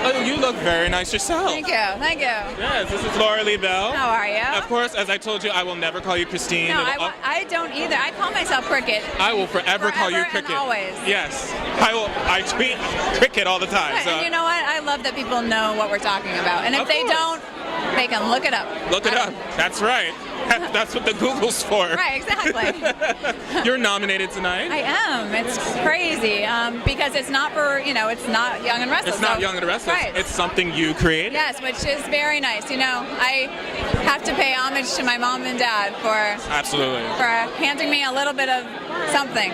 Oh, you look very nice yourself. Thank you. Thank you. Yes, this is Lauralee Bell. How are you? Of course, as I told you, I will never call you Christine. No, I don't either. I call myself Cricket. I will forever call you Cricket. And always. Yes. I tweet Cricket all the time. Right, So. and you know what? I love that people know what we're talking about. And if they don't, they can look it up. Look it up. That's right. That's what the Google's for. Right, exactly. You're nominated tonight. I am. It's crazy because it's not for, it's not Young and Restless. It's not Young and Restless. Right. It's something you created. Yes, which is very nice. I have to pay homage to my mom and dad for handing me a little bit of something.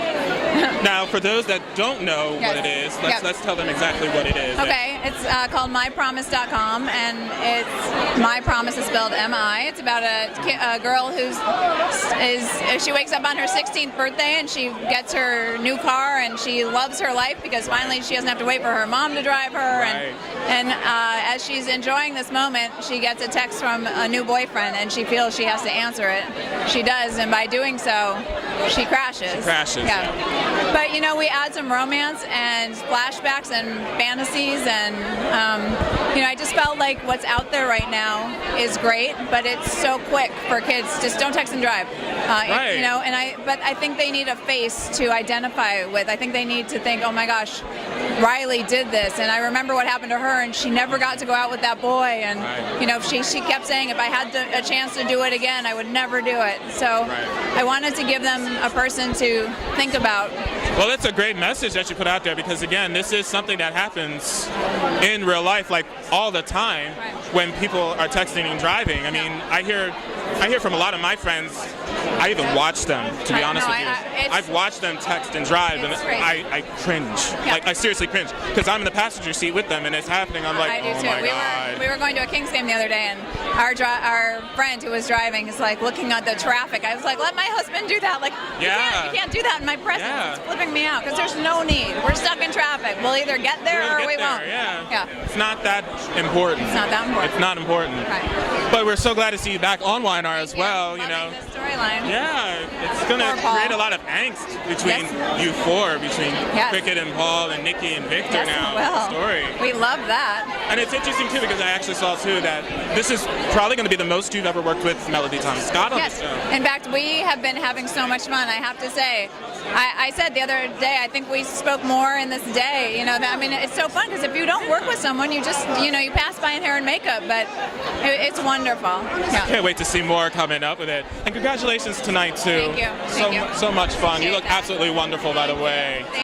Now, for those that don't know what it is, let's tell them exactly what it is. Okay, it's called mypromise.com, and it's My Promise is spelled M-I. It's about a girl she wakes up on her 16th birthday and she gets her new car and she loves her life because finally she doesn't have to wait for her mom to drive her. Right. And as she's enjoying this moment, she gets a text from a new boyfriend and she feels she has to answer it. She does, and by doing so, she crashes. Yeah. But we add some romance and flashbacks and fantasies, and I just felt like what's out there right now is great, but it's so quick for kids. Just don't text and drive. Right. But I think they need a face to identify with. I think they need to think, oh my gosh, Riley did this, and I remember what happened to her, and she never got to go out with that boy, and she kept saying, if I had a chance to do it again, I would never do it. So I wanted to give them a person to think about. Well, it's a great message that you put out there because, again, this is something that happens in real life, like all the time when people are texting and driving. I mean, I hear from a lot of my friends. I even watch them, to be honest with you. I've watched them text and drive, and I cringe. Yeah. Like, I seriously cringe because I'm in the passenger seat with them, and it's happening. I'm like, I do oh too. my God. We were going to a Kings game the other day, and our friend who was driving is like looking at the traffic. I was like, let my husband do that. Like, you can't do that in my presence. Yeah. It's flipping me out because there's no need. We're stuck in traffic. We'll either get there or we won't. Yeah. It's not that important. It's not that important. It's not important. Right. But we're so glad to see you back on YNR as well. Loving this storyline. Yeah, it's going to create a lot of angst between you four, between Cricket and Paul and Nikki and Victor now. The story. We love that. And it's interesting too because I actually saw too that this is probably going to be the most you've ever worked with Melody Thomas Scott on the show. In fact, we have been having so much fun. I have to say, I said the other day, I think we spoke more in this day. It's so fun because if you don't work with someone, you just you pass by in hair and makeup, but it's wonderful. I can't wait to see more coming up with it. And congratulations tonight too. Thank you. So much fun. You look absolutely wonderful, by the way.